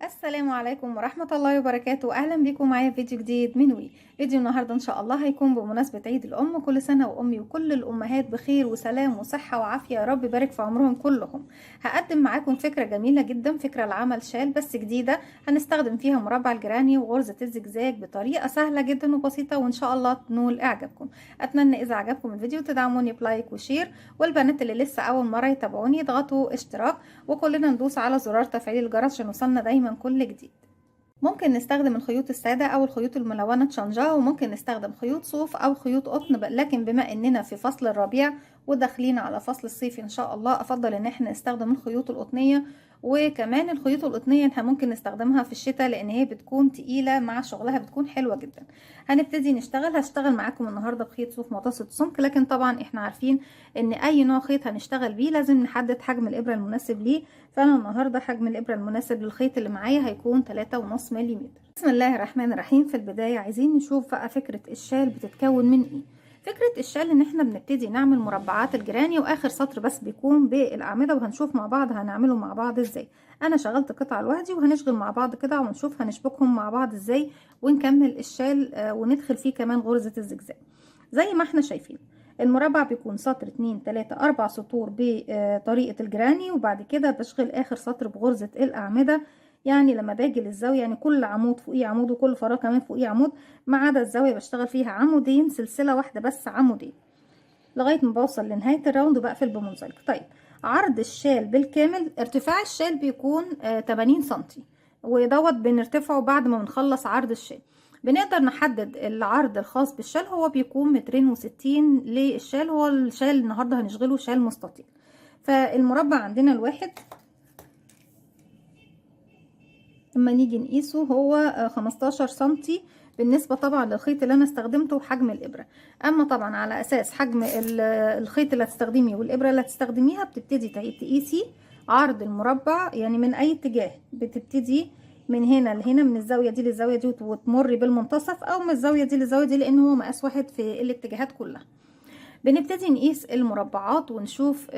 السلام عليكم ورحمة الله وبركاته. أهلا بيكم معايا في فيديو جديد من فيديو النهاردة إن شاء الله هيكون بمناسبة عيد الأم. كل سنة وأمي وكل الأمهات بخير وسلام وصحة وعافية، يا رب يبارك في عمرهم كلهم. هقدم معاكم فكرة جميلة جدا، فكرة لعمل شال بس جديدة. هنستخدم فيها مربع الجراني وغرزة الزجزاج بطريقة سهلة جدا وبسيطة، وإن شاء الله تنول إعجابكم. أتمنى إذا عجبكم الفيديو تدعموني بلايك وشير، والبنات اللي لسه أول مرة يتابعوني يضغطوا اشتراك، وكلنا ندوس على زرار تفعيل الجرس عشان يوصلنا دايما كل جديد. ممكن نستخدم الخيوط السادة أو الخيوط الملونة شنجا، وممكن نستخدم خيوط صوف أو خيوط قطن لكن بما إننا في فصل الربيع وداخلين على فصل الصيف إن شاء الله، أفضل إن احنا نستخدم الخيوط القطنية. وكمان الخيوط القطنية احنا ممكن نستخدمها في الشتاء لأن هي بتكون تقيلة مع شغلها، بتكون حلوة جدا. هنبتدي نشتغل. هشتغل معاكم النهاردة بخيط صوف متوسط السمك، لكن طبعا احنا عارفين إن أي نوع خيط هنشتغل بيه لازم نحدد حجم الإبرة المناسب ليه. فأنا النهاردة حجم الإبرة المناسب للخيط اللي معايا هيكون 3.5 ملم. بسم الله الرحمن الرحيم. في البداية عايزين نشوف بقى فكرة الشال بتتكون من ايه. فكرة الشال ان احنا بنبتدي نعمل مربعات الجيراني، واخر سطر بس بيكون بالاعمدة، وهنشوف مع بعض هنعمله مع بعض ازاي. انا شغلت قطعة لوحدي وهنشغل مع بعض كده ونشوف هنشبكهم مع بعض ازاي ونكمل الشال وندخل فيه كمان غرزة الزجزاج. زي ما احنا شايفين المربع بيكون سطر 2 3 4 سطور بطريقة الجراني، وبعد كده بشغل اخر سطر بغرزة الاعمدة. يعني لما باجي للزاوية، يعني كل عمود فوقيه عمود وكل فراغ كمان فوقيه عمود، ما عدا الزاوية بشتغل فيها عمودين، سلسلة واحدة بس عمودين، لغاية ما بوصل لنهاية الراوند وبقفل بمنزلق. طيب، عرض الشال بالكامل، ارتفاع الشال بيكون 80 سنتي، ودوت بنرتفعه بعد ما بنخلص عرض الشال. بنقدر نحدد العرض الخاص بالشال، هو بيكون 260 للشال. هو الشال النهاردة هنشغله شال مستطيل. فالمربع عندنا الواحد لما نيجي نقيسه هو 15 سنتي، بالنسبة طبعا للخيط اللي انا استخدمته وحجم الابرة. اما طبعا على اساس حجم الخيط اللي هتستخدميه والابرة اللي هتستخدميها بتبتدي تقيسي عرض المربع، يعني من اي اتجاه. بتبتدي من هنا لهنا، من الزاوية دي للزاوية دي، وتمري بالمنتصف، او من الزاوية دي للزاوية دي، لان هو مقاس واحد في الاتجاهات كلها. بنبتدي نقيس المربعات ونشوف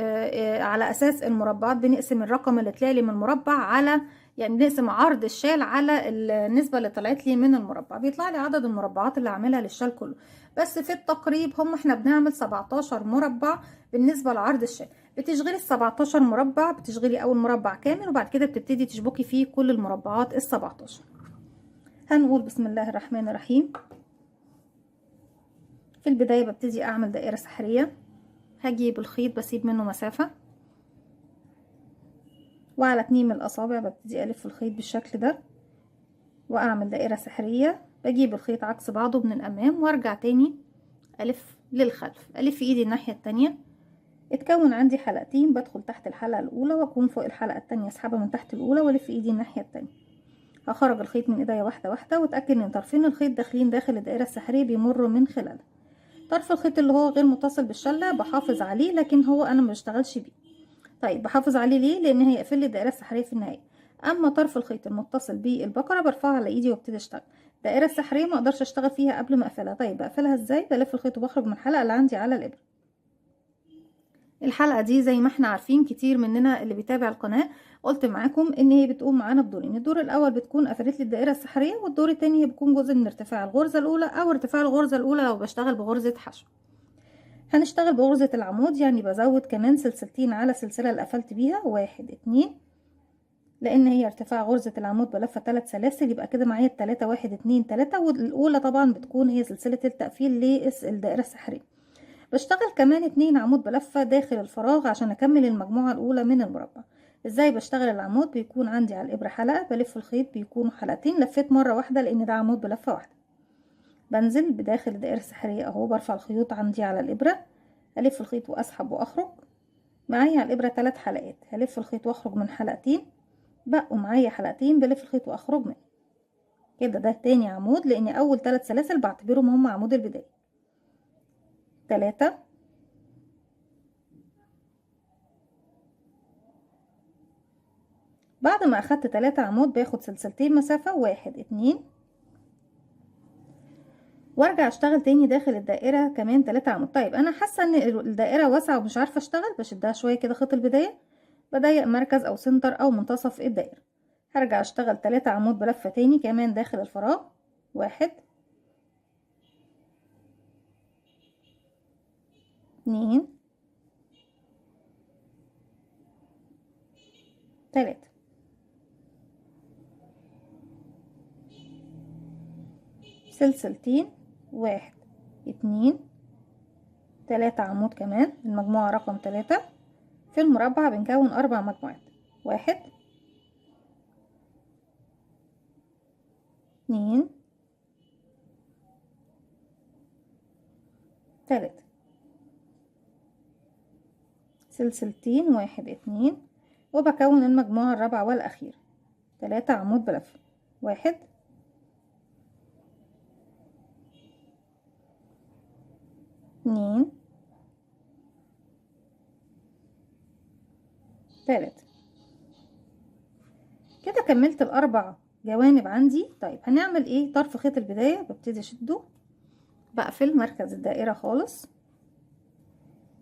على اساس المربعات بنقسم الرقم اللي طلع لي من المربع على، يعني نقسم عرض الشال على النسبة اللي طلعت لي من المربع، بيطلع لي عدد المربعات اللي هعملها للشال كله. بس في التقريب احنا بنعمل 17 مربع بالنسبة لعرض الشال. بتشغلي ال 17 مربع، بتشغلي اول مربع كامل وبعد كده بتبتدي تشبكي فيه كل المربعات ال 17. هنقول بسم الله الرحمن الرحيم. في البداية ببتدي اعمل دائرة سحرية، هجيب الخيط بسيب منه مسافة، وعلى 2 من الاصابع ببتدي الف الخيط بالشكل ده واعمل دائرة سحرية. بجيب الخيط عكس بعضه من الامام وارجع تاني الف للخلف، الف ايدي الناحية التانية. اتكون عندي حلقتين، بدخل تحت الحلقة الاولى واكون فوق الحلقة التانية، اسحبها من تحت الاولى والف ايدي الناحية التانية. هخرج الخيط من ايديا واحدة واحدة، واتأكد ان طرفين الخيط داخلين داخل الدائرة السحرية بيمروا من خلالها. طرف الخيط اللي هو غير متصل بالشلة بحافظ عليه، لكن هو انا مبشتغلش بيه. طيب، بحافظ عليه ليه؟ لان هيقفل لي الدائره السحريه في النهايه. اما طرف الخيط المتصل بالبقره برفعها على ايدي وابتدي اشتغل. الدائره السحريه ما اقدرش اشتغل فيها قبل ما اقفلها. طيب، بقفلها ازاي؟ بلف الخيط وبخرج من الحلقه اللي عندي على الابره. الحلقه دي زي ما احنا عارفين كتير مننا اللي بيتابع القناه، قلت معاكم ان هي بتقوم معانا بدورين. الدور الاول بتكون قفلت لي الدائره السحريه، والدور التاني هي بتكون جزء من ارتفاع الغرزه الاولى، او ارتفاع الغرزه الاولى لو بشتغل بغرزه حشو. هنشتغل بغرزة العمود، يعني بزود كمان سلسلتين على السلسلة اللي قفلت بيها، 1 2، لان هي ارتفاع غرزة العمود بلفة 3 سلاسل، يبقى كده معايا التلاتة 1 2 3، والاولى طبعا بتكون هي سلسلة التقفيل للدائرة السحرية. بشتغل كمان 2 عمود بلفة داخل الفراغ عشان اكمل المجموعة الاولى من المربع. ازاي بشتغل العمود؟ بيكون عندي على الابرة حلقة، بلف الخيط بيكونوا حلقتين، لفيت مرة واحدة لان ده عمود بلفة واحدة. بنزل بداخل الدائرة السحرية اهو، برفع الخيوط عندي على الابرة، الف الخيط واسحب واخرج. معايا على الابره 3 حلقات، هلف الخيط واخرج من حلقتين، بقوا معايا حلقتين بلف الخيط واخرج منه. كده ده تاني عمود، لان اول 3 سلاسل بعتبرهم هم عمود البدايه. 3، بعد ما اخدت 3 عمود باخد سلسلتين مسافه، 1 2، وارجع اشتغل تاني داخل الدائره كمان 3 عمود. طيب، انا حاسه ان الدائره واسعه ومش عارفه اشتغل، بشدها شويه كده خيط البدايه، بضيق مركز او سنتر او منتصف الدائره. هرجع اشتغل 3 عمود بلفة تاني كمان داخل الفراغ. 1 2 3. سلسلتين. 1 2 3 عمود كمان، المجموعة رقم 3. في المربع بنكون 4 مجموعات. 1 2 3. سلسلتين. 1 2 وبكون المجموعة الرابعة والأخيرة. 3 عمود بلفة. 1 2 3. كده كملت الأربع جوانب عندي. طيب هنعمل ايه؟ طرف خيط البداية ببتدي اشده، بقفل مركز الدائرة خالص،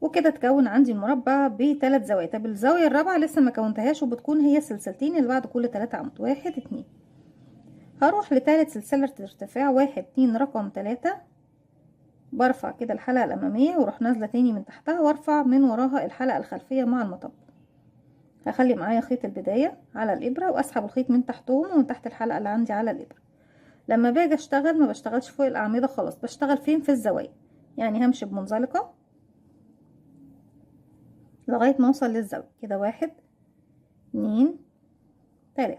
وكده تكون عندي المربع ب3 زوايا. طب الزاوية الرابعة لسه ما كونتهاش، وبتكون هي السلسلتين اللي بعد كل 3 عمود. 1 2. هروح لتالت سلسلة ارتفاع. 1 2 رقم 3. برفع كده الحلقة الأمامية واروح نازلة تاني من تحتها وارفع من وراها الحلقة الخلفية مع المطب. هخلي معايا خيط البداية على الإبرة واسحب الخيط من تحتهم ومن تحت الحلقة اللي عندي على الإبرة. لما باجي اشتغل ما بشتغلش فوق الأعمدة خلاص، بشتغل فين؟ في الزوايا. يعني همشي بمنزلقة لغاية ما اوصل للزاوية كده. 1 2 3.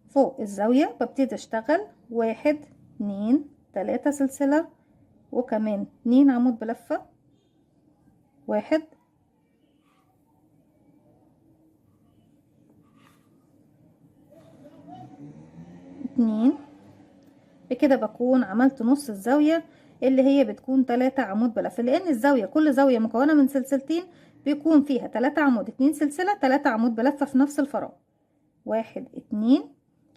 فوق الزاوية ببتدي اشتغل 1 2 3 سلسلة وكمان 2 عمود بلفة. 1 2. بكده بكون عملت نص الزاوية اللي هي بتكون 3 عمود بلفة، لان الزاوية كل زاوية مكونة من سلسلتين بيكون فيها 3 عمود 2 سلسلة 3 عمود بلفة في نفس الفراغ. 1 2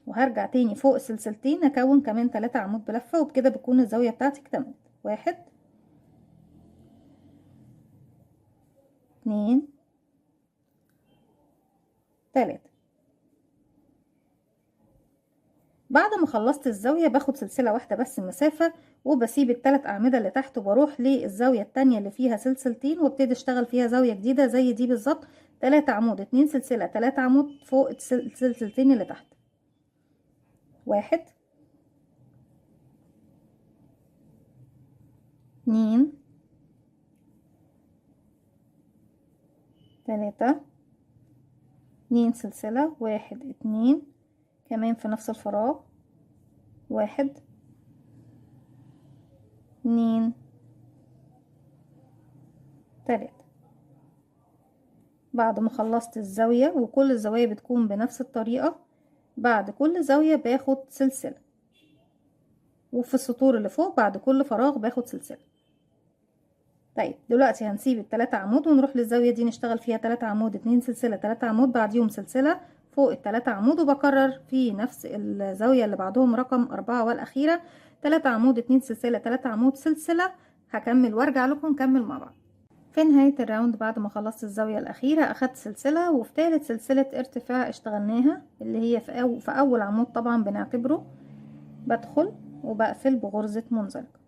وهرجع تاني فوق السلسلتين اكون كمان 3 عمود بلفة، وبكده بتكون الزاوية بتاعتي اكتملت. 1 2 3. بعد ما خلصت الزاوية باخد سلسلة واحدة بس المسافة، وبسيب ال3 أعمدة اللي تحت وبروح للزاوية التانية اللي فيها سلسلتين وابتدي اشتغل فيها زاوية جديدة زي دي بالظبط. 3 عمود 2 سلسلة 3 عمود فوق السلسلتين اللي تحت. 1 2 3. 2 سلسلة 1 2 كمان في نفس الفراغ. 1 2 3. بعد ما خلصت الزاوية، وكل الزوايا بتكون بنفس الطريقة، بعد كل زاوية باخد سلسلة، وفي السطور اللي فوق بعد كل فراغ باخد سلسلة. طيب دلوقتي هنسيب ال3 عمود ونروح للزاوية دي نشتغل فيها 3 عمود 2 سلسلة 3 عمود بعديهم سلسلة فوق ال3 عمود، وبكرر في نفس الزاوية اللي بعدهم رقم 4 والأخيرة 3 عمود 2 سلسلة 3 عمود سلسلة. هكمل وارجع لكم نكمل مع بعض. في نهاية الراوند بعد ما خلصت الزاوية الأخيرة أخدت سلسلة، وفي تالت سلسلة ارتفاع اشتغلناها اللي هي في أول عمود طبعا بنعتبره، بدخل وبقفل بغرزة منزلقة.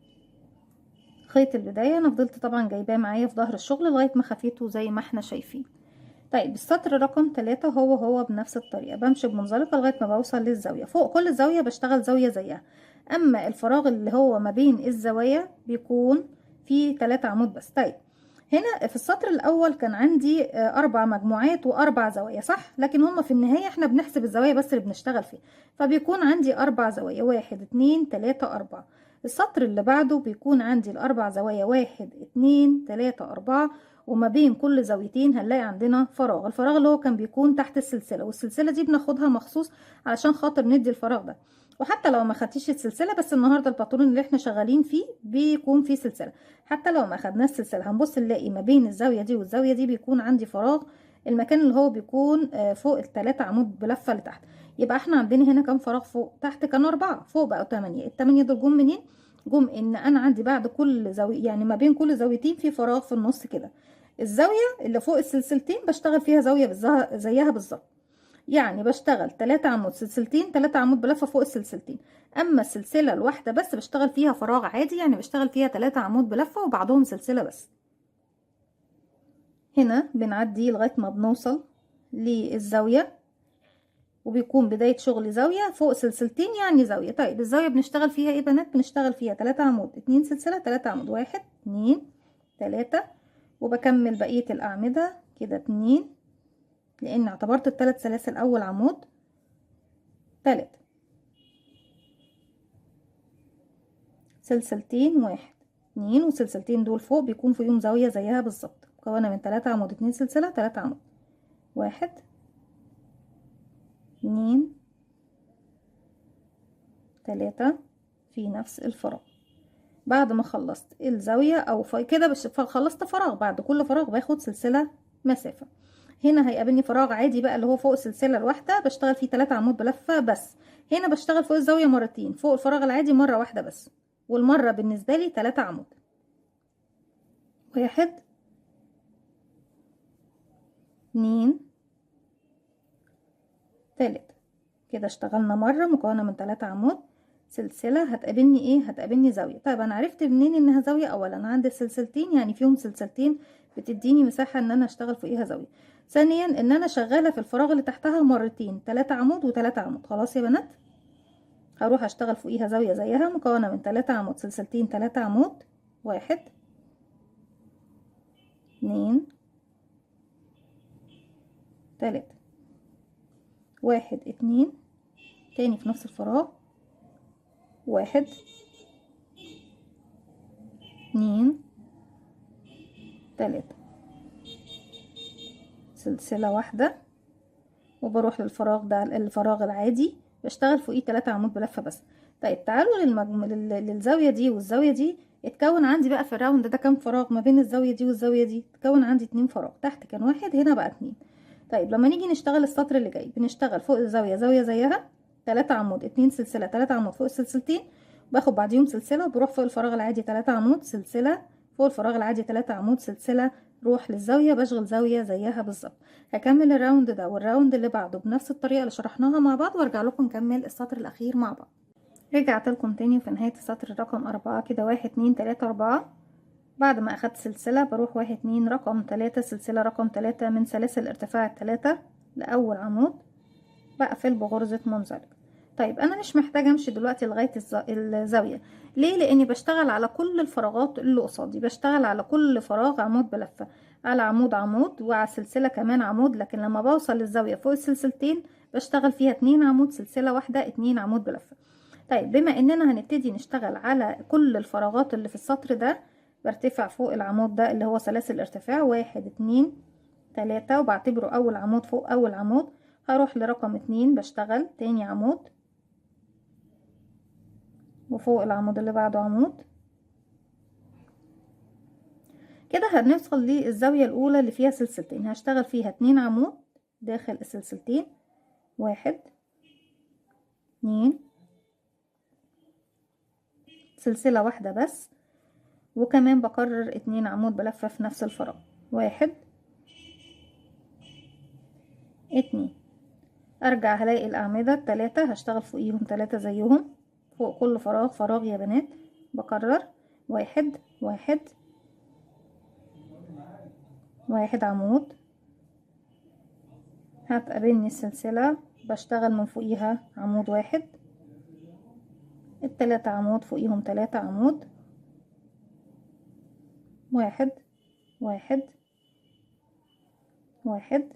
خيط البداية أنا فضلت طبعا جايباه معايا في ظهر الشغل لغاية ما خفيته زي ما احنا شايفين. طيب السطر رقم 3 هو بنفس الطريقة، بمشي بمنزلقة لغاية ما بوصل للزاوية. فوق كل زاوية بشتغل زاوية زيها، أما الفراغ اللي هو ما بين الزوايا بيكون فيه 3 عمود بس. طيب هنا في السطر الأول كان عندي 4 مجموعات و4 زوايا صح، لكن هما في النهاية احنا بنحسب الزوايا بس اللي بنشتغل فيها، فبيكون عندي 4 زوايا 1 2 3 4. السطر اللي بعده بيكون عندي ال4 زوايا 1 2 3 4، وما بين كل زاويتين هنلاقي عندنا فراغ. الفراغ اللي هو كان بيكون تحت السلسلة، والسلسلة دي بناخدها مخصوص علشان خاطر ندي الفراغ ده. وحتى لو ما خدتيش السلسلة، بس النهاردة الباترون اللي احنا شغالين فيه بيكون فيه سلسلة، حتى لو ما خدناش السلسلة هنبص نلاقي ما بين الزاوية دي والزاوية دي بيكون عندي فراغ، المكان اللي هو بيكون فوق ال3 عمود بلفة لتحت. يبقى احنا عندنا هنا كام فراغ فوق؟ تحت كانوا 4، فوق بقوا 8. ال8 دول جم منين؟ جم ان انا عندي بعد كل زاوية، يعني ما بين كل زاويتين في فراغ في النص كده. الزاوية اللي فوق السلسلتين بشتغل فيها زاوية زيها بالظبط. يعني بشتغل 3 عمود سلسلتين، 3 عمود بلفة فوق السلسلتين. اما السلسلة الواحدة بس بشتغل فيها فراغ عادي، يعني بشتغل فيها 3 عمود بلفة وبعدهم سلسلة بس. هنا بنعدي لغاية ما بنوصل للزاوية، وبيكون بداية شغل زاوية فوق سلسلتين يعني زاوية. طيب الزاوية بنشتغل فيها ايه بنات؟ بنشتغل فيها 3 عمود 2 سلسلة 3 عمود 1 2 3، وبكمل بقية الأعمدة كده 2، لأن اعتبرت الثلاث سلاسل أول عمود 3 سلسلتين 1 2، وسلسلتين دول فوق بيكون فيهم زاوية زيها بالظبط، مكونة من 3 عمود 2 سلسلة 3 عمود 1 2 3 في نفس الفراغ. بعد ما خلصت الزاوية او كده خلصت فراغ، بعد كل فراغ باخد سلسلة مسافة. هنا هيقابلني فراغ عادي بقى اللي هو فوق السلسلة الواحدة، بشتغل فيه 3 عمود بلفة بس. هنا بشتغل فوق الزاوية مرتين، فوق الفراغ العادي مرة واحدة بس، والمرة بالنسبة لي 3 عمود 1 2 3. كده اشتغلنا مرة مكونة من 3 عمود سلسلة. هتقابلني ايه؟ هتقابلني زاوية. طيب انا عرفت منين انها زاوية؟ اولا عندي السلسلتين يعني فيهم سلسلتين بتديني مساحة ان انا اشتغل فوقيها زاوية. ثانيا ان انا شغالة في الفراغ اللي تحتها مرتين 3 عمود و3 عمود. خلاص يا بنات، هروح اشتغل فوقيها زاوية زيها مكونة من 3 عمود سلسلتين 3 عمود 1 2 3 1 2 تاني في نفس الفراغ 1 2 3 سلسلة واحدة، وبروح للفراغ ده الفراغ العادي بشتغل فوقيه 3 عمود بلفة بس. طيب تعالوا للزاوية دي والزاوية دي. اتكون عندي بقى في الراوند ده كام فراغ ما بين الزاوية دي والزاوية دي؟ اتكون عندي 2 فراغ، تحت كان 1 هنا بقى 2. طيب لما نيجي نشتغل السطر اللي جاي بنشتغل فوق الزاوية زاوية زيها 3 عمود 2 سلسلة 3 عمود فوق السلسلتين، باخد بعديهم سلسلة وبروح فوق الفراغ العادي 3 عمود سلسلة، فوق الفراغ العادي 3 عمود سلسلة، روح للزاوية بشغل زاوية زيها بالظبط. هكمل الراوند ده والراوند اللي بعده بنفس الطريقة اللي شرحناها مع بعض، وارجع لكم نكمل السطر الأخير مع بعض. رجعت لكم تاني في نهاية السطر رقم 4 كده 1 2 3 4. بعد ما أخدت سلسلة بروح 1 2 رقم 3 سلسلة رقم 3 من سلاسل ارتفاع 3 لأول عمود، بقفل بغرزة منزلق. طيب انا مش محتاجه امشي دلوقتي لغايه الزاويه. ليه؟ لاني بشتغل على كل الفراغات اللي قصادي، بشتغل على كل فراغ عمود بلفه، على عمود عمود وعلى سلسله كمان عمود. لكن لما بوصل للزاويه فوق السلسلتين بشتغل فيها 2 عمود سلسله واحده 2 عمود بلفه. طيب بما اننا هنبتدي نشتغل على كل الفراغات اللي في السطر ده، برتفع فوق العمود ده اللي هو سلاسل ارتفاع 1 2 3، وبعتبره اول عمود فوق اول عمود. هروح لرقم 2 بشتغل تاني عمود، وفوق العمود اللي بعده عمود. كده هنوصل للزاوية الأولى اللي فيها سلسلتين، هشتغل فيها 2 عمود داخل السلسلتين 1 2 سلسلة واحدة بس، وكمان بكرر 2 عمود بلفة في نفس الفراغ 1 2. ارجع هلاقي الأعمدة التلاتة هشتغل فوقيهم 3 زيهم، فوق كل فراغ فراغ يا بنات. بكرر 1 1 1 عمود، هتقابلني السلسلة بشتغل من فوقيها عمود 1 ال3 عمود فوقيهم 3 عمود 1 1 1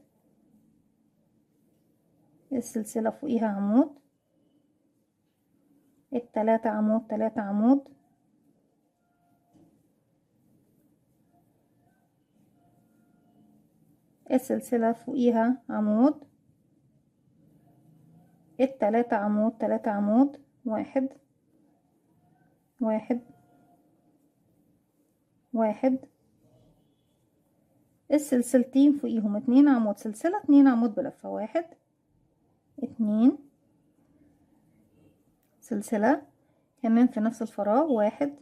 السلسلة فوقيها عمود ال3 عمود 3 عمود السلسلة فوقيها عمود ال3 عمود 3 عمود 1 1 1 السلسلتين فوقيهم 2 عمود سلسلة 2 عمود بلفة 1 2 سلسلة كمان في نفس الفراغ 1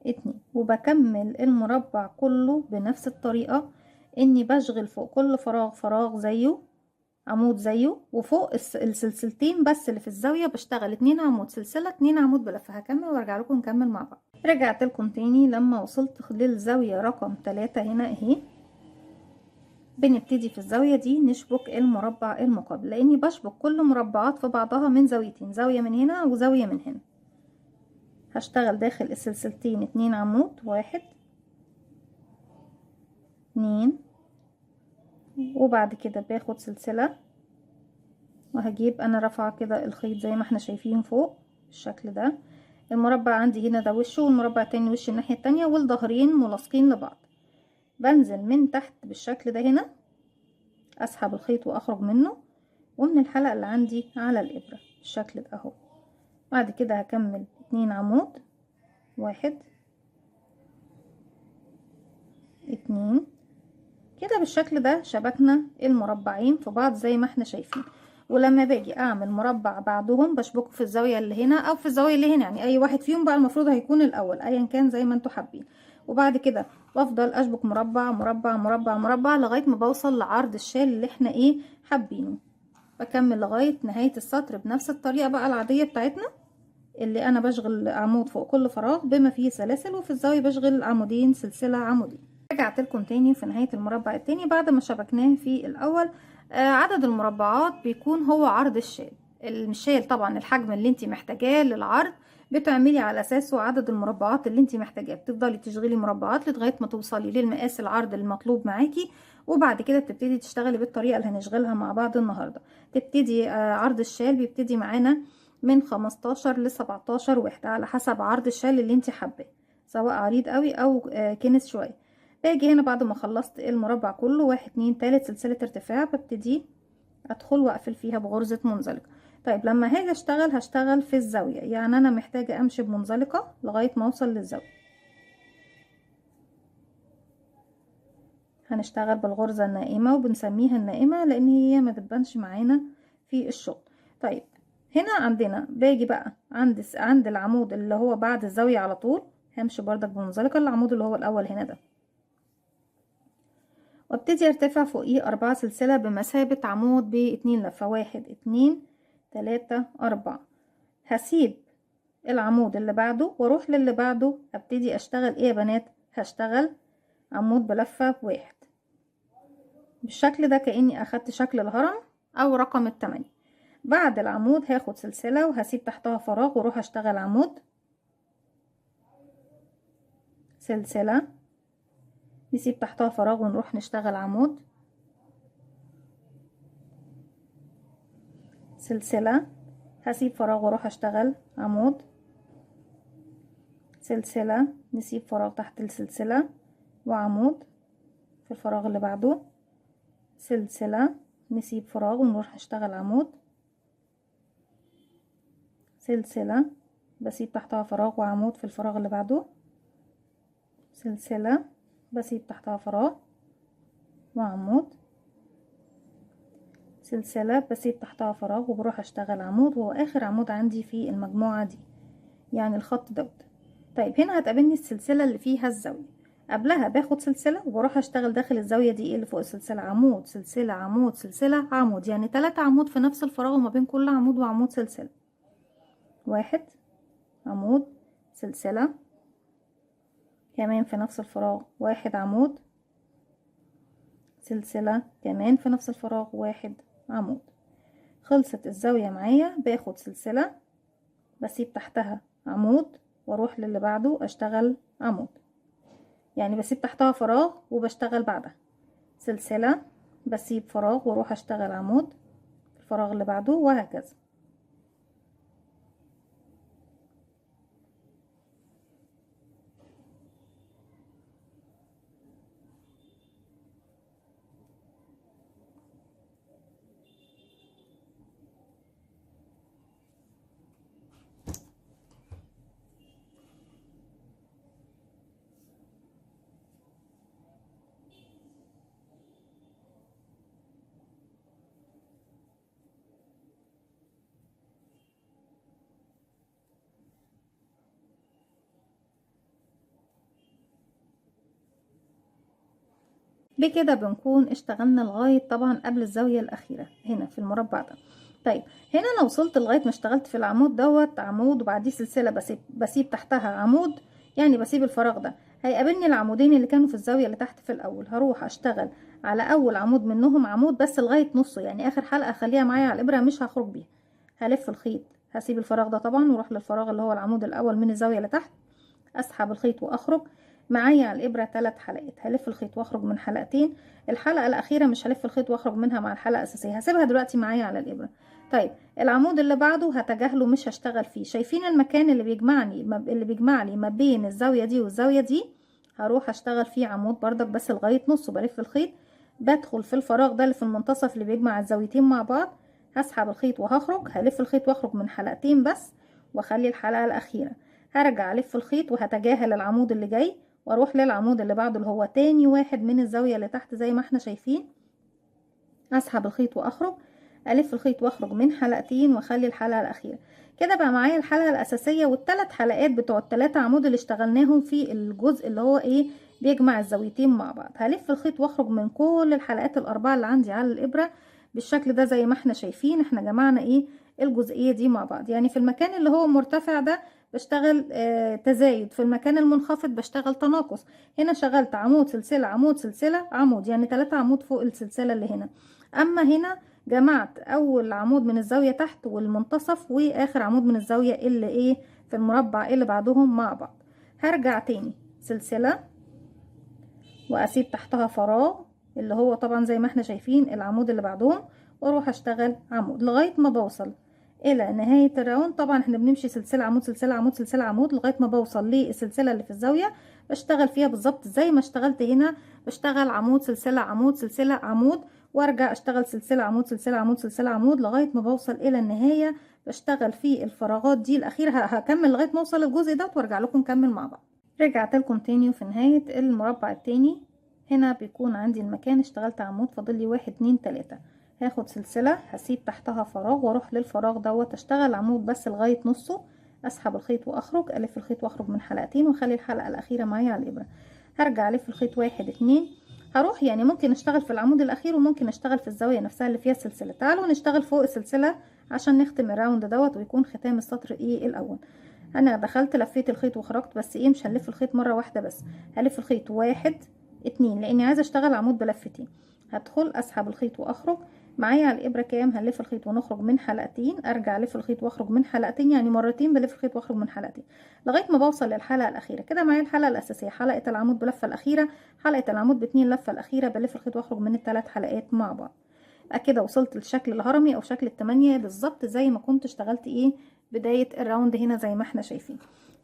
2. وبكمل المربع كله بنفس الطريقة، اني بشغل فوق كل فراغ فراغ زيه عمود زيه، وفوق السلسلتين بس اللي في الزاوية بشتغل 2 عمود سلسلة، 2 عمود بلفة. هكمل وارجع لكم نكمل مع بعض. رجعت لكم تاني لما وصلت للزاوية رقم 3 هنا اهي. بنبتدي في الزاوية دي نشبك المربع المقابل، لاني بشبك كل مربعات في بعضها من زاويتين، زاوية من هنا وزاوية من هنا. هشتغل داخل السلسلتين 2 عمود، 1 2، وبعد كده باخد سلسلة وهجيب انا رافعه كده الخيط زي ما احنا شايفين فوق بالشكل ده. المربع عندي هنا ده وشه، والمربع التاني وش الناحيه التانية، والظهرين ملاصقين لبعض. بنزل من تحت بالشكل ده هنا، اسحب الخيط واخرج منه، ومن الحلقه اللي عندي على الابره بالشكل ده اهو. بعد كده هكمل 2 عمود، 1 2 كده بالشكل ده. شبكنا المربعين في بعض زي ما احنا شايفين. ولما باجي اعمل مربع بعدهم بشبكه في الزاويه اللي هنا او في الزاويه اللي هنا، يعني اي واحد فيهم بقى المفروض هيكون الاول، ايا كان زي ما انتوا حابين. وبعد كده بفضل اشبك مربع مربع مربع مربع لغايه ما بوصل لعرض الشال اللي احنا ايه حابينه. بكمل لغايه نهايه السطر بنفس الطريقه بقى العاديه بتاعتنا، اللي انا بشغل عمود فوق كل فراغ بما فيه سلاسل، وفي الزاويه بشغل عمودين سلسله عمودين. رجعت لكم تاني في نهاية المربع التاني بعد ما شبكناه في الأول. عدد المربعات بيكون هو عرض الشال. الشال طبعا الحجم اللي انت محتاجاه للعرض بتعملي على أساسه عدد المربعات اللي انت محتاجاه. بتفضلي تشغلي مربعات لغاية ما توصلي للمقاس العرض المطلوب معاكي، وبعد كده بتبتدي تشتغلي بالطريقة اللي هنشغلها مع بعض النهاردة. تبتدي عرض الشال بيبتدي معانا من 15 ل 17 وحدة على حسب عرض الشال اللي انت حباه، سواء عريض قوي او كنس شوية. باجي هنا بعد ما خلصت المربع كله 1 2 تالت سلسلة ارتفاع، ببتدي ادخل واقفل فيها بغرزة منزلقة. طيب لما هاجي اشتغل هشتغل في الزاوية، يعني انا محتاجة امشي بمنزلقة لغاية ما اوصل للزاوية. هنشتغل بالغرزة النائمة، وبنسميها النائمة لان هي ما بتبانش معانا في الشغل. طيب هنا عندنا باجي بقى عند العمود اللي هو بعد الزاوية على طول، همشي بردك بمنزلقة العمود اللي هو الاول هنا ده، وابتدي ارتفع فوقيه 4 سلسلة بمثابة عمود ب2 لفة، 1 2 3 4. هسيب العمود اللي بعده واروح للي بعده. ابتدي اشتغل ايه يا بنات؟ هشتغل عمود بلفة 1 بالشكل ده، كأني اخدت شكل الهرم او رقم ال8. بعد العمود هاخد سلسلة وهسيب تحتها فراغ واروح اشتغل عمود سلسلة، نسيب تحتها فراغ ونروح نشتغل عمود سلسلة، هسيب فراغ واروح اشتغل عمود سلسلة، نسيب فراغ تحت السلسلة وعمود في الفراغ اللي بعده، سلسلة، نسيب فراغ ونروح نشتغل عمود سلسلة، بسيب تحتها فراغ وعمود في الفراغ اللي بعده، سلسلة، بسيب تحتها فراغ وعمود سلسلة، بسيب تحتها فراغ وبروح اشتغل عمود، وهو اخر عمود عندي في المجموعة دي يعني الخط دوت. طيب هنا هتقابلني السلسلة اللي فيها الزاوية، قبلها باخد سلسلة وبروح اشتغل داخل الزاوية دي اللي فوق السلسلة عمود سلسلة عمود سلسلة عمود، يعني 3 عمود في نفس الفراغ، وما بين كل عمود وعمود سلسلة. 1 عمود سلسلة، كمان في نفس الفراغ 1 عمود سلسلة، كمان في نفس الفراغ 1 عمود. خلصت الزاوية معايا، باخد سلسلة بسيب تحتها عمود واروح للي بعده اشتغل عمود، يعني بسيب تحتها فراغ وبشتغل بعدها سلسلة، بسيب فراغ واروح اشتغل عمود الفراغ اللي بعده، وهكذا. بكده بنكون اشتغلنا لغاية طبعا قبل الزاوية الأخيرة هنا في المربع ده. طيب هنا أنا وصلت لغاية ما اشتغلت في العمود دوت عمود وبعديه سلسلة، بسيب تحتها عمود، يعني بسيب الفراغ ده. هيقابلني العمودين اللي كانوا في الزاوية اللي تحت في الأول، هروح أشتغل على أول عمود منهم عمود بس لغاية نصه، يعني آخر حلقة أخليها معايا على الإبرة مش هخرج بيها. هلف الخيط، هسيب الفراغ ده طبعا واروح للفراغ اللي هو العمود الأول من الزاوية اللي تحت، اسحب الخيط واخرج معايا على الابره 3 حلقات. هلف الخيط واخرج من حلقتين، الحلقه الاخيره مش هلف الخيط واخرج منها مع الحلقه الاساسيه، هسيبها دلوقتي معايا على الابره. طيب العمود اللي بعده هتجاهله مش هشتغل فيه. شايفين المكان اللي بيجمع لي ما بين الزاويه دي والزاويه دي؟ هروح اشتغل فيه عمود بردك بس لغايه نصه. بلف الخيط، بدخل في الفراغ ده اللي في المنتصف اللي بيجمع الزاويتين مع بعض، هسحب الخيط وهخرج. هلف الخيط واخرج من حلقتين بس واخلي الحلقه الاخيره. هرجع الف الخيط وهتجاهل العمود اللي جاي واروح للعمود اللي بعده اللي هو تاني واحد من الزاوية اللي تحت زي ما احنا شايفين. اسحب الخيط واخرج، الف الخيط واخرج من حلقتين واخلي الحلقة الاخيرة. كده بقى معايا الحلقة الاساسية والثلاث حلقات بتوع الثلاثة عمود اللي اشتغلناهم في الجزء اللي هو ايه بيجمع الزاويتين مع بعض. هلف الخيط واخرج من كل الحلقات الاربعة اللي عندي على الابرة بالشكل ده زي ما احنا شايفين. احنا جمعنا ايه الجزئية دي مع بعض. يعني في المكان اللي هو مرتفع ده بشتغل تزايد، في المكان المنخفض بشتغل تناقص. هنا شغلت عمود سلسلة عمود سلسلة عمود، يعني 3 عمود فوق السلسلة اللي هنا. اما هنا جمعت اول عمود من الزاوية تحت والمنتصف واخر عمود من الزاوية اللي ايه في المربع اللي بعدهم مع بعض. هرجع تاني سلسلة واسيب تحتها فراغ اللي هو طبعا زي ما احنا شايفين العمود اللي بعدهم، واروح اشتغل عمود لغاية ما بوصل الى نهاية الراوند. طبعا احنا بنمشي سلسلة عمود سلسلة عمود سلسلة عمود لغاية ما بوصل للسلسلة اللي في الزاوية، بشتغل فيها بالظبط زي ما اشتغلت هنا. بشتغل عمود سلسلة عمود سلسلة عمود وارجع اشتغل سلسلة عمود سلسلة عمود سلسلة عمود لغاية ما بوصل الى النهاية. بشتغل في الفراغات دي الاخيرة، هكمل لغاية ما اوصل الجزء ده وارجع لكم نكمل مع بعض. رجعت لكم تاني وفي نهاية المربع التاني هنا بيكون عندي المكان اشتغلت عمود فاضل لي 1 2 3. هاخد سلسلة هسيب تحتها فراغ واروح للفراغ دوت اشتغل عمود بس لغاية نصه، اسحب الخيط واخرج، الف الخيط واخرج من حلقتين واخلي الحلقة الاخيرة معايا على الابرة. هرجع الف الخيط 1 2. هروح يعني ممكن اشتغل في العمود الاخير وممكن اشتغل في الزاوية نفسها اللي فيها السلسلة. تعالوا نشتغل فوق السلسلة عشان نختم الراوند دوت ويكون ختام السطر ايه الاول. انا دخلت لفيت الخيط وخرجت بس ايه مش هلف الخيط مرة واحدة بس، هلف الخيط 1 2 لاني عايزة اشتغل عمود بلفتين. هدخل اسحب الخيط واخرج معايا على الابره كام، هنلف الخيط ونخرج من حلقتين، ارجع الف الخيط واخرج من حلقتين، يعني مرتين بلف الخيط واخرج من حلقتين لغايه ما بوصل للحلقه الاخيره. كده معايا الحلقه الاساسيه، حلقه العمود بلفه الاخيره، حلقه العمود باتنين لفه الاخيره، بلف الخيط واخرج من الثلاث حلقات مع بعض. كده وصلت للشكل الهرمي او شكل التمانية بالظبط زي ما كنت اشتغلت ايه بدايه الراوند هنا زي ما احنا شايفين.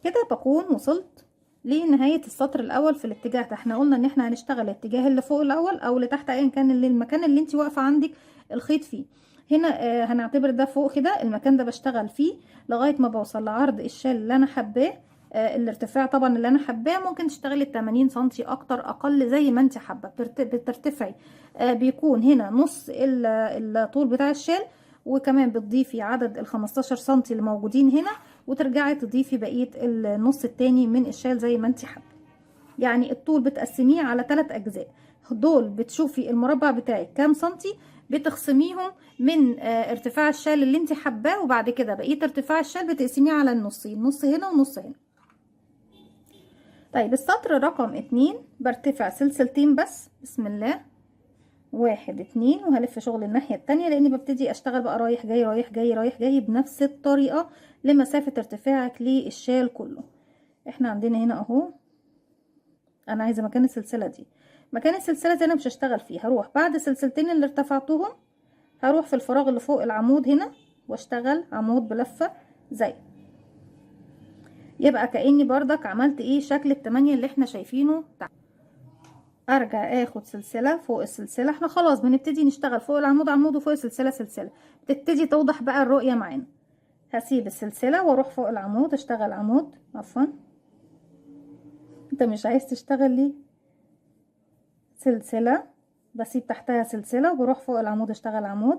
كده بكون وصلت لنهاية السطر الاول في الاتجاه ده. احنا قلنا ان احنا هنشتغل الاتجاه اللي فوق الاول او اللي تحت ايا كان اللي المكان اللي انت واقفة عندك الخيط فيه. هنا هنعتبر ده فوق كده، المكان ده بشتغل فيه لغاية ما بوصل لعرض الشال اللي انا حباه. الارتفاع طبعا اللي انا حباه ممكن تشتغلي 80 سنتي اكتر اقل زي ما انت حابة بترتفعي. بيكون هنا نص الطول بتاع الشال، وكمان بتضيفي عدد ال 15 سنتي اللي موجودين هنا وترجعي تضيفي بقية النص التاني من الشال زي ما انت حابة. يعني الطول بتقسميه على 3 اجزاء، دول بتشوفي المربع بتاعك كام سنتي بتخصميهم من ارتفاع الشال اللي انت حباه، وبعد كده بقية ارتفاع الشال بتقسميه على النصين، نص هنا ونص هنا. طيب السطر رقم 2 برتفع سلسلتين بس، بسم الله، 1 2، وهلف شغل الناحية التانية لاني ببتدي اشتغل بقى رايح جاي رايح جاي رايح جاي بنفس الطريقة لمسافة ارتفاعك للشال كله. احنا عندنا هنا اهو، انا عايزة مكان السلسلة دي، مكان السلسلة دي انا مش هشتغل فيه، هروح بعد سلسلتين اللي ارتفعتهم هروح في الفراغ اللي فوق العمود هنا واشتغل عمود بلفة زي، يبقى كأني بردك عملت ايه شكل التمانية اللي احنا شايفينه تحت. ارجع اخد سلسلة فوق السلسلة، احنا خلاص بنبتدي نشتغل فوق العمود عمود وفوق السلسلة سلسلة، تبتدي توضح بقى الرؤية معانا. هسيب السلسلة واروح فوق العمود اشتغل عمود، عفوا انت مش عايز تشتغل ليه، سلسلة بسيب تحتها سلسلة وبروح فوق العمود اشتغل عمود،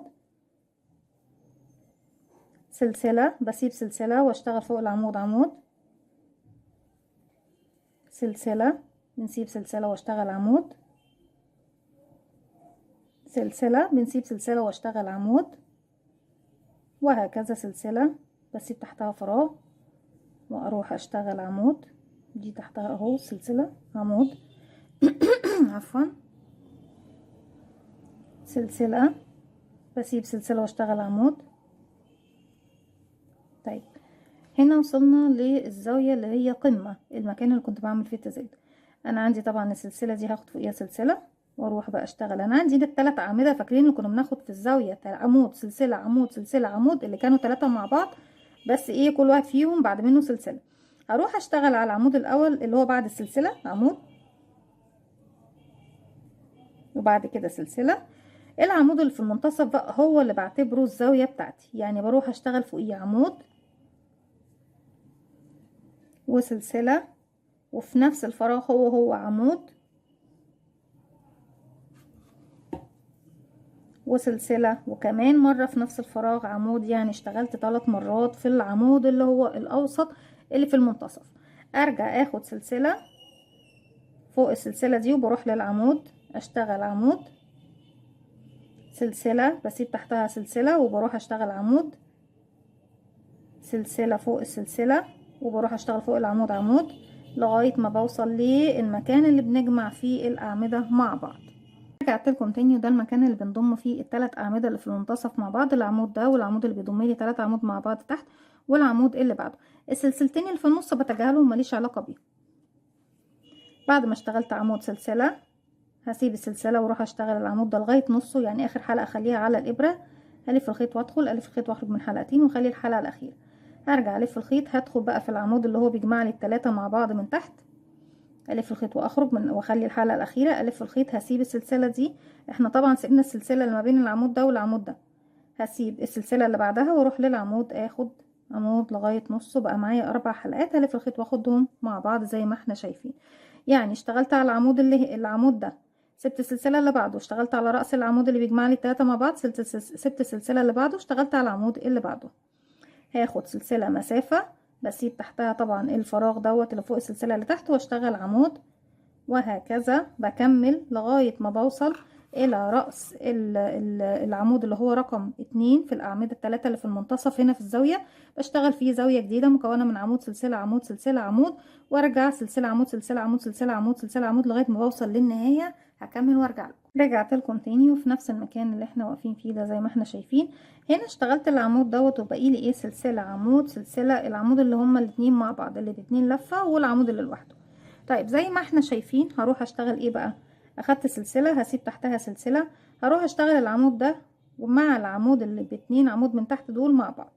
سلسلة بسيب سلسلة واشتغل فوق العمود عمود، سلسلة بنسيب سلسلة واشتغل عمود، سلسلة، بنسيب سلسلة واشتغل عمود، وهكذا سلسلة بسيب تحتها فراغ واروح اشتغل عمود، دي تحتها اهو سلسلة عمود عفوا، سلسلة بسيب سلسلة واشتغل عمود. طيب هنا وصلنا للزاوية اللي هي قمة المكان اللي كنت بعمل فيه التزايد. انا عندي طبعا السلسلة دي هاخد فوقيها سلسلة واروح بقى اشتغل. انا عندي الثلاث اعمدة، فاكرين اللي كنا بناخد في الزاوية عمود سلسلة عمود سلسلة عمود، اللي كانوا 3 مع بعض، بس ايه كل واحد فيهم بعد منه سلسلة. هروح اشتغل على العمود الاول اللي هو بعد السلسلة عمود، وبعد كده سلسلة. العمود اللي في المنتصف بقى هو اللي بعتبره الزاوية بتاعتي، يعني بروح اشتغل فوقيه عمود وسلسلة، وفي نفس الفراغ هو عمود وسلسلة، وكمان مرة في نفس الفراغ عمود. يعني اشتغلت 3 مرات في العمود اللي هو الاوسط اللي في المنتصف. ارجع اخد سلسلة فوق السلسلة دي وبروح للعمود اشتغل عمود، سلسلة بسيب تحتها سلسلة وبروح اشتغل عمود، سلسلة فوق السلسلة وبروح اشتغل فوق العمود عمود، لغاية ما بوصل للمكان اللي بنجمع فيه الاعمدة مع بعض. رجعت لكم تاني، وده المكان اللي بنضم فيه الثلاث اعمدة اللي في المنتصف مع بعض، العمود ده والعمود اللي بيضم لي 3 عمود مع بعض تحت، والعمود اللي بعده. السلسلتين اللي في النص بتجاهلهم، ماليش علاقة بيهم. بعد ما اشتغلت عمود سلسلة هسيب السلسلة واروح اشتغل العمود ده لغاية نصه، يعني اخر حلقة اخليها على الابرة، الف الخيط وادخل، الف الخيط واخرج من حلقتين واخلي الحلقة الاخيرة. هرجع الف الخيط، هدخل بقى في العمود اللي هو بيجمع لي ال3 مع بعض من تحت، الف الخيط واخرج من واخلي الحلقة الاخيرة، الف الخيط. هسيب السلسلة دي، احنا طبعا سيبنا السلسلة اللي ما بين العمود ده والعمود ده، هسيب السلسلة اللي بعدها واروح للعمود اخد عمود لغاية نصه، بقى معايا 4 حلقات، الف الخيط واخدهم مع بعض زي ما احنا شايفين. يعني اشتغلت على العمود العمود ده، سبت السلسله اللي بعده، اشتغلت على راس العمود اللي بيجمع لي ال3 مع بعض، سبت السلسله اللي بعده، اشتغلت على العمود اللي بعده. هاخد سلسله مسافه بسيب تحتها طبعا الفراغ دوت اللي فوق السلسله اللي تحت واشتغل عمود، وهكذا بكمل لغايه ما بوصل الى راس العمود اللي هو رقم 2 في الاعمده ال3 اللي في المنتصف هنا في الزاويه. بشتغل فيه زاويه جديده مكونه من عمود سلسله عمود سلسله عمود، وارجع سلسله عمود سلسله عمود سلسله عمود سلسله عمود لغايه ما بوصل للنهايه. هكمل وارجع لكم. رجعت لكم تاني وفي نفس المكان اللي احنا واقفين فيه ده زي ما احنا شايفين. هنا اشتغلت العمود دوت وبقي لي ايه سلسله عمود سلسله، العمود اللي هما الاتنين مع بعض اللي باتنين لفه، والعمود اللي لوحده. طيب زي ما احنا شايفين هروح اشتغل ايه بقى، اخدت سلسله هسيب تحتها سلسله، هروح اشتغل العمود ده ومع العمود اللي ب2 عمود من تحت دول مع بعض،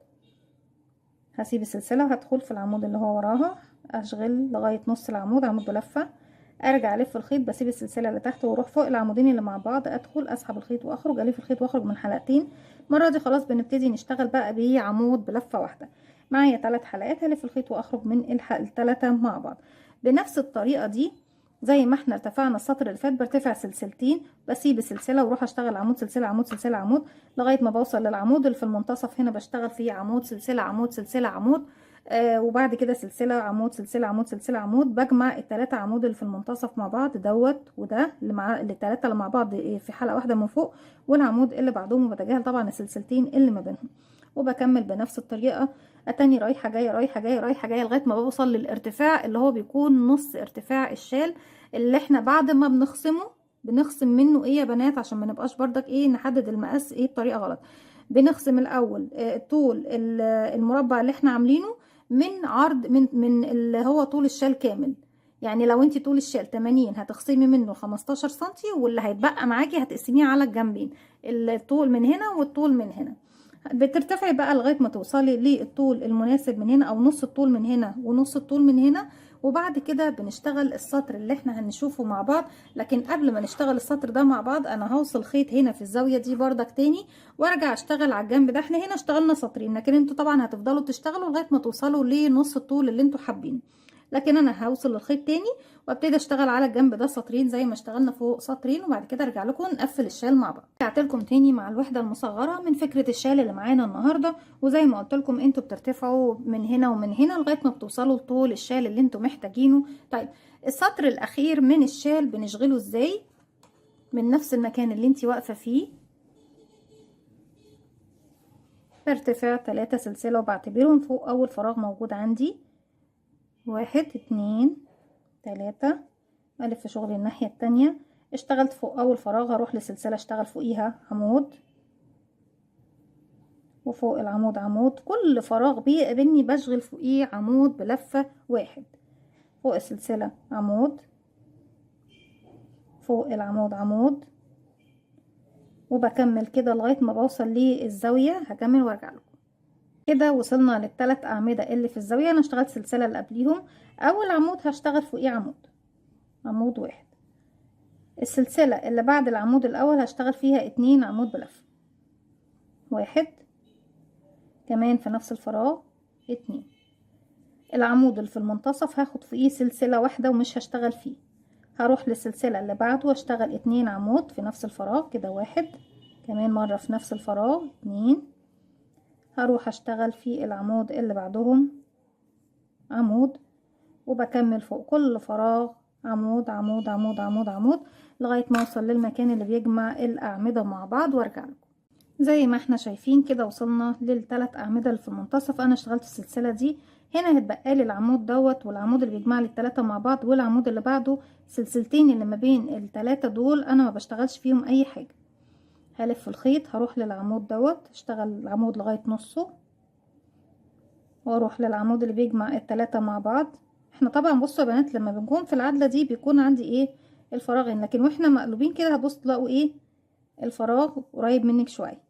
هسيب السلسله وهدخل في العمود اللي هو وراها، اشغل لغايه نص العمود عمود بلفه، ارجع الف الخيط، بسيب السلسله اللي تحت واروح فوق العمودين اللي مع بعض، ادخل اسحب الخيط واخرج، الف الخيط واخرج من حلقتين. المره دي خلاص بنبتدي نشتغل بقى بعمود بلفه واحده، معايا 3 حلقات، هلف الخيط واخرج من ال3 مع بعض. بنفس الطريقه دي زي ما احنا ارتفعنا السطر اللي فات برتفع سلسلتين، بسيب السلسله واروح اشتغل عمود سلسله عمود سلسله عمود لغايه ما بوصل للعمود اللي في المنتصف. هنا بشتغل فيه عمود سلسله عمود سلسله عمود، وبعد كده سلسله عمود سلسله عمود سلسله عمود، بجمع ال3 عمود اللي في المنتصف مع بعض دوت وده اللي مع ال3 اللي مع بعض في حلقه واحده من فوق، والعمود اللي بعدهم، وبتجاهل طبعا السلسلتين اللي ما بينهم، وبكمل بنفس الطريقه اتاني رايحه جايه رايحه جايه رايحه جايه لغايه ما بوصل للارتفاع اللي هو بيكون نص ارتفاع الشال، اللي احنا بعد ما بنخصم منه ايه يا بنات عشان ما نبقاش بردك ايه نحدد المقاس ايه بطريقه غلط. بنخصم الاول طول المربع اللي احنا عاملينه من عرض من اللي هو طول الشال كامل. يعني لو انت طول الشال 80 هتخصمي منه 15 سنتي، واللي هيتبقى معاكي هتقسميه على الجنبين، الطول من هنا والطول من هنا. بترتفعي بقى لغايه ما توصلي للطول المناسب من هنا، او نص الطول من هنا ونص الطول من هنا، وبعد كده بنشتغل السطر اللي احنا هنشوفه مع بعض. لكن قبل ما نشتغل السطر ده مع بعض انا هوصل خيط هنا في الزاويه دي بردك تاني، وارجع اشتغل على الجنب ده. احنا هنا اشتغلنا سطرين، لكن انتوا طبعا هتفضلوا تشتغلوا لغايه ما توصلوا لنص الطول اللي انتوا حابينه. لكن انا هوصل للخيط تاني وابتدي اشتغل على الجنب ده سطرين زي ما اشتغلنا فوق سطرين، وبعد كده ارجع لكم نقفل الشال مع بعض. رجعت لكم تاني مع الوحده المصغره من فكره الشال اللي معانا النهارده، وزي ما قلت لكم انتوا بترتفعوا من هنا ومن هنا لغايه ما بتوصلوا لطول الشال اللي انتوا محتاجينه. طيب السطر الاخير من الشال بنشغله ازاي؟ من نفس المكان اللي انتي واقفة فيه برتفع 3 سلسلة وبعتبرهم فوق اول فراغ موجود عندي. 1 2 3. الف شغل الناحية التانية، اشتغلت فوق اول فراغ هروح لسلسلة اشتغل فوقيها عمود، وفوق العمود عمود. كل فراغ بيقابلني بشغل فوقيه عمود بلفة واحد. فوق السلسلة عمود، فوق العمود عمود، وبكمل كده لغاية ما بوصل للزاوية. هكمل وارجع لكم. كده وصلنا للثلاث أعمدة اللي في الزاوية. انا اشتغلت سلسلة اللي قبليهم. اول عمود هشتغل فوقيه عمود، عمود واحد. السلسلة اللي بعد العمود الاول هشتغل فيها 2 عمود بلفة واحد، كمان في نفس الفراغ 2. العمود اللي في المنتصف هاخد فوقيه سلسلة واحدة ومش هشتغل فيه. هروح للسلسلة اللي بعده واشتغل 2 عمود في نفس الفراغ كده واحد، كمان مرة في نفس الفراغ 2. هروح اشتغل في العمود اللي بعدهم عمود، وبكمل فوق كل فراغ عمود عمود عمود عمود عمود لغاية ما اوصل للمكان اللي بيجمع الأعمدة مع بعض وارجع لكم. زي ما احنا شايفين كده وصلنا للثلاث أعمدة اللي في المنتصف. انا اشتغلت السلسلة دي. هنا هتبقى لي العمود دوت والعمود اللي بيجمع لي الثلاثة مع بعض، والعمود اللي بعده سلسلتين اللي ما بين الثلاثة دول انا ما بشتغلش فيهم اي حاجة. هلف الخيط، هروح للعمود دوت اشتغل العمود لغاية نصه، واروح للعمود اللي بيجمع الثلاثة مع بعض. احنا طبعا بصوا يا بنات لما بنكون في العدلة دي بيكون عندي ايه الفراغين، لكن واحنا مقلوبين كده هتبصوا تلاقوا ايه الفراغ قريب منك شوية.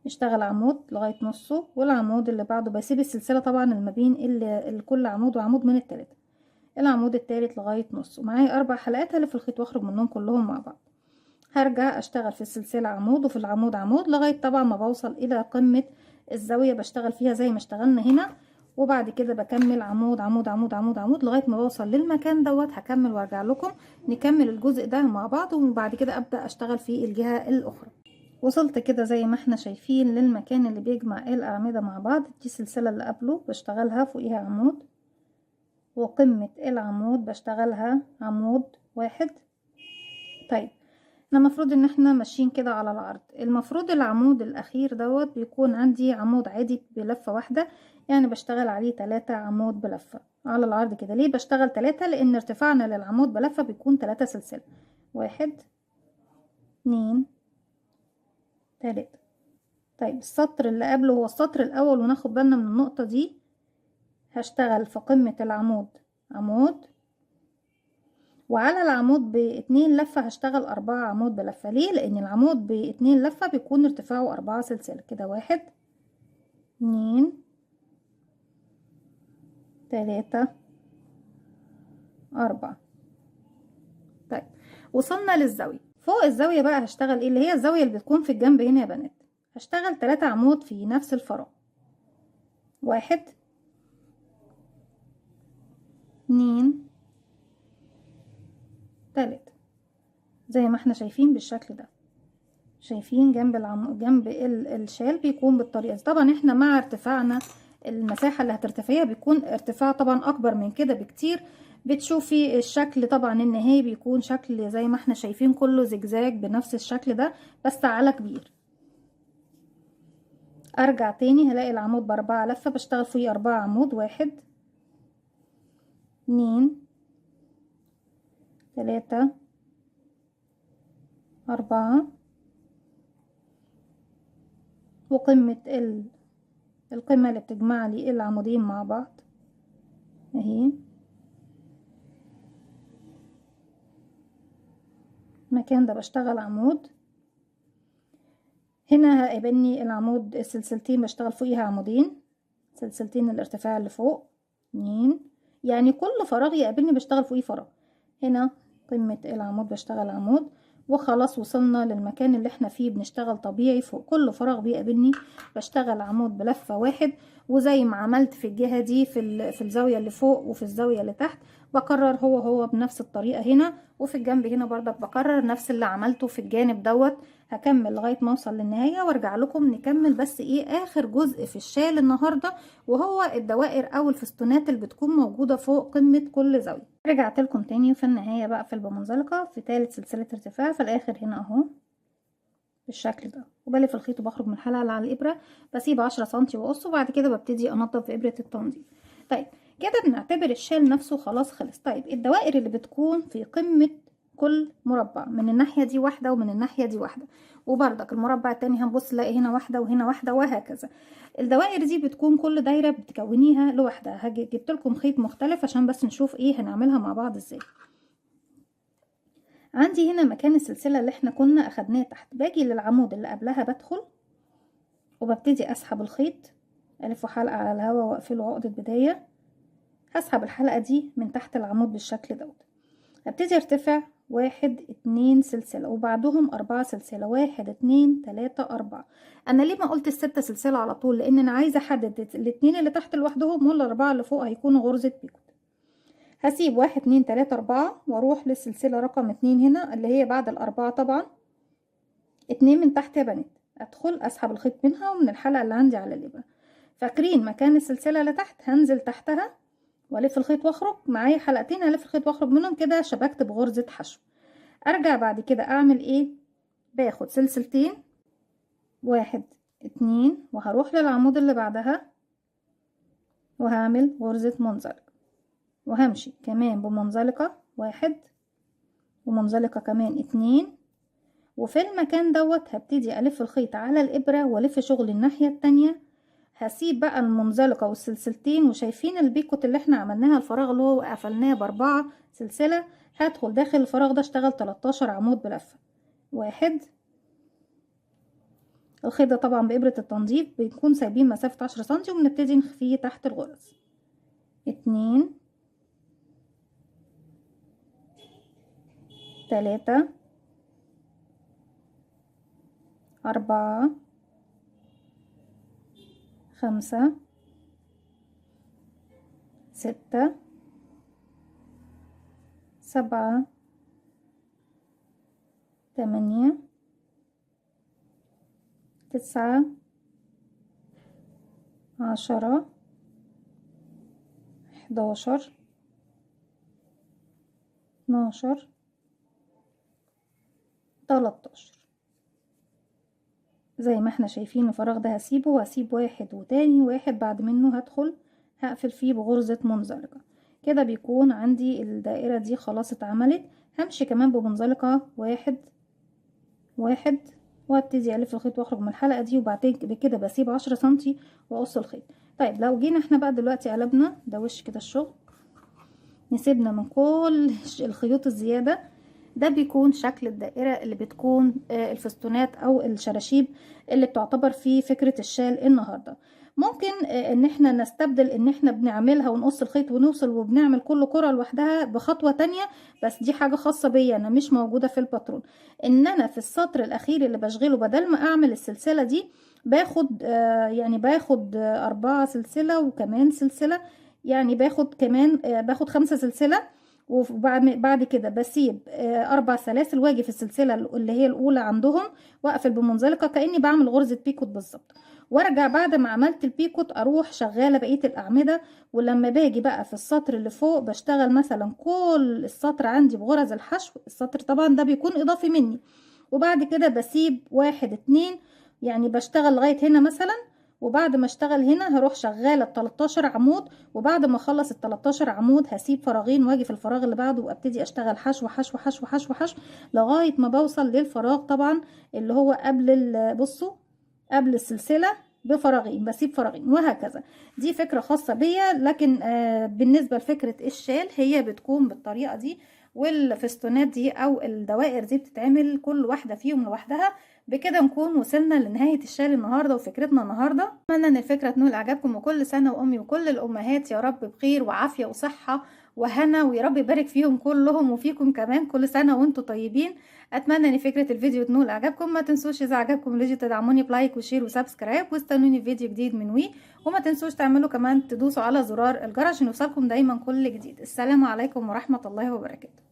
نشتغل عمود لغاية نصه، والعمود اللي بعده بسيب السلسلة طبعا اللي ما بين كل عمود وعمود من التلاتة. العمود التالت لغاية نصه. معايا 4 حلقات هلف الخيط واخرج منهم كلهم مع بعض. هرجع اشتغل في السلسلة عمود وفي العمود عمود لغاية طبعا ما بوصل الى قمة الزاوية بشتغل فيها زي ما اشتغلنا هنا، وبعد كده بكمل عمود عمود عمود عمود عمود لغاية ما بوصل للمكان دوت. هكمل وارجع لكم نكمل الجزء ده مع بعض، وبعد كده ابدأ اشتغل في الجهة الاخرى. وصلت كده زي ما احنا شايفين للمكان اللي بيجمع الأعمدة مع بعض. دي السلسلة اللي قبله بشتغلها فوقيها عمود، وقمة العمود بشتغلها عمود واحد. طيب احنا المفروض ان احنا ماشيين كده على العرض. المفروض العمود الاخير دوت بيكون عندي عمود عادي بلفة واحدة، يعني بشتغل عليه 3 عمود بلفة على العرض كده. ليه بشتغل 3؟ لان ارتفاعنا للعمود بلفة بيكون 3 سلسلة. 1 2 3. طيب السطر اللي قبله هو السطر الاول، وناخد بالنا من النقطة دي. هشتغل في قمة العمود عمود، وعلى العمود ب2 لفة هشتغل 4 عمود بلفة. ليه؟ لان العمود ب2 لفة بيكون ارتفاعه 4 سلسلة كده. 1 2 3 4. طيب وصلنا للزاوية. فوق الزاوية بقى هشتغل ايه؟ اللي هي الزاوية اللي بتكون في الجنب هنا يا بنات. هشتغل 3 عمود في نفس الفراغ. 1 2 3، زي ما احنا شايفين بالشكل ده. شايفين جنب جنب الشال بيكون بالطريقة دي. طبعا احنا مع ارتفاعنا المساحة اللي هترتفعيها بيكون ارتفاع طبعا اكبر من كده بكتير. بتشوفي الشكل طبعا النهائي بيكون شكل زي ما احنا شايفين كله زجزاج بنفس الشكل ده بس على كبير. ارجع تاني هلاقي العمود ب4 لفة بشتغل فيه 4 عمود. 1 2 3 4، وقمة القمة اللي بتجمع لي العمودين مع بعض اهي. المكان ده بشتغل عمود. هنا هيقابلني العمود السلسلتين بشتغل فوقيها عمودين، سلسلتين الارتفاع اللي فوق 2، يعني كل فراغ يقابلني بشتغل فوقيه فراغ. هنا قمة العمود بشتغل عمود، وخلاص وصلنا للمكان اللي احنا فيه بنشتغل طبيعي. فوق كل فراغ بيقابلني بشتغل عمود بلفة واحد، وزي ما عملت في الجهة دي في الزاوية اللي فوق وفي الزاوية اللي تحت بكرر هو بنفس الطريقة هنا، وفي الجنب هنا برضك بكرر نفس اللي عملته في الجانب دوت. هكمل لغاية ما اوصل للنهاية وارجع لكم نكمل بس ايه اخر جزء في الشال النهاردة، وهو الدوائر او الفستونات اللي بتكون موجودة فوق قمة كل زاوية. رجعت لكم تاني في النهاية بقفل بمنزلقة في ثالث سلسلة ارتفاع في الاخر هنا اهو بالشكل ده، وبلف الخيط وبخرج من الحلقة اللي على الابرة، بسيب 10 سنتي واقصه، وبعد كده ببتدي انضف بابرة التنظيف. طيب كده بنعتبر الشال نفسه خلاص خلص. طيب الدوائر اللي بتكون في قمة كل مربع، من الناحية دي واحدة ومن الناحية دي واحدة، وبرضك المربع التاني هنبص نلاقي هنا واحدة وهنا واحدة وهكذا. الدوائر دي بتكون كل دايرة بتكونيها لوحدها. جبت لكم خيط مختلف عشان بس نشوف ايه هنعملها مع بعض ازاي. عندي هنا مكان السلسلة اللي احنا كنا اخدناه تحت، باجي للعمود اللي قبلها بدخل وببتدي اسحب الخيط، الفه حلقة على الهوا واقفله عقدة بداية. هسحب الحلقة دي من تحت العمود بالشكل دوت، هبتدي ارتفع 1 2 سلسلة وبعدهم 4 سلسلة، 1 2 3 4. انا ليه ما قلت الستة سلسلة على طول؟ لان انا عايزة احدد الاتنين اللي تحت لوحدهم والاربعة اللي فوق هيكونوا غرزة بيكوت. هسيب 1 2 3 4 واروح للسلسلة رقم 2 هنا اللي هي بعد الاربعة طبعا، 2 من تحت يا بنات. ادخل اسحب الخيط منها ومن الحلقة اللي عندي على الابرة. فاكرين مكان السلسلة اللي تحت؟ هنزل تحتها والف الخيط واخرج، معايا حلقتين هلف الخيط واخرج منهم كده، شبكت بغرزة حشو. ارجع بعد كده اعمل ايه؟ باخد سلسلتين 1 2 وهروح للعمود اللي بعدها وهعمل غرزة منزلقة، وهمشي كمان بمنزلقة 1 ومنزلقة كمان 2، وفي المكان دوت هبتدي الف الخيط على الابرة والف شغل الناحية التانية. هسيب بقى المنزلقة والسلسلتين، وشايفين البيكوت اللي احنا عملناها الفراغ اللي هو قفلناه ب4 سلسلة، هدخل داخل الفراغ ده اشتغل 13 عمود بلفة. 1 الخيط ده طبعا بإبرة التنظيف بنكون سايبين مسافة 10 سنتي وبنبتدي نخفيه تحت الغرز. 2 3 4 5 6 7 8 9 10 11 12 13. زي ما احنا شايفين الفراغ ده هسيبه، وهسيب 1 وتاني 1 بعد منه هدخل هقفل فيه بغرزة منزلقة. كده بيكون عندي الدائرة دي خلاص اتعملت. همشي كمان بمنزلقة 1 1 وابتدي الف الخيط واخرج من الحلقة دي، وبعدين كده بسيب 10 سنتي واقص الخيط. طيب لو جينا احنا بقى دلوقتي قلبنا ده وش كده الشغل، نسيبنا من كل الخيوط الزيادة، ده بيكون شكل الدائرة اللي بتكون الفستونات او الشراشيب اللي بتعتبر في فكرة الشال النهاردة. ممكن ان احنا نستبدل ان احنا بنعملها ونقص الخيط ونوصل وبنعمل كل كرة لوحدها بخطوة تانية، بس دي حاجة خاصة بيا انا مش موجودة في الباترون. ان انا في السطر الاخير اللي بشغله بدل ما اعمل السلسلة دي باخد يعني باخد 4 سلسلة وكمان سلسلة، يعني باخد كمان باخد 5 سلسلة، وبعد كده بسيب 4 سلاسل واجي في السلسلة اللي هي الأولى عندهم وأقفل بمنزلقة كأني بعمل غرزة بيكوت بالظبط، وارجع بعد ما عملت البيكوت أروح شغالة بقية الأعمدة. ولما باجي بقى في السطر اللي فوق بشتغل مثلا كل السطر عندي بغرز الحشو، السطر طبعا ده بيكون إضافي مني، وبعد كده بسيب 1 2 يعني بشتغل لغاية هنا مثلا، وبعد ما اشتغل هنا هروح شغاله ب 13 عمود، وبعد ما اخلص ال 13 عمود هسيب فراغين واجي في الفراغ اللي بعده وابتدي اشتغل حشو حشو حشو حشو حشو لغايه ما بوصل للفراغ طبعا اللي هو قبل بصوا قبل السلسله بفراغين، بسيب فراغين وهكذا. دي فكره خاصه بيا، لكن بالنسبه لفكره الشال هي بتكون بالطريقه دي، والفستونات دي او الدوائر دي بتتعمل كل واحده فيهم لوحدها. بكده نكون وصلنا لنهاية الشال النهاردة وفكرتنا النهاردة. أتمنى ان الفكرة تنول اعجابكم، وكل سنة وامي وكل الامهات يا رب بخير وعافية وصحة وهنا، ويا رب يبارك فيهم كلهم وفيكم كمان. كل سنة وانتم طيبين. اتمنى ان فكرة الفيديو تنول اعجابكم. ما تنسوش اذا عجبكم الفيديو تدعموني بلايك وشير وسبسكرايب، واستنوني في فيديو جديد من وي. وما تنسوش تعملوا كمان تدوسوا على زرار الجرس عشان يوصلكم دايما كل جديد. السلام عليكم ورحمة الله وبركاته.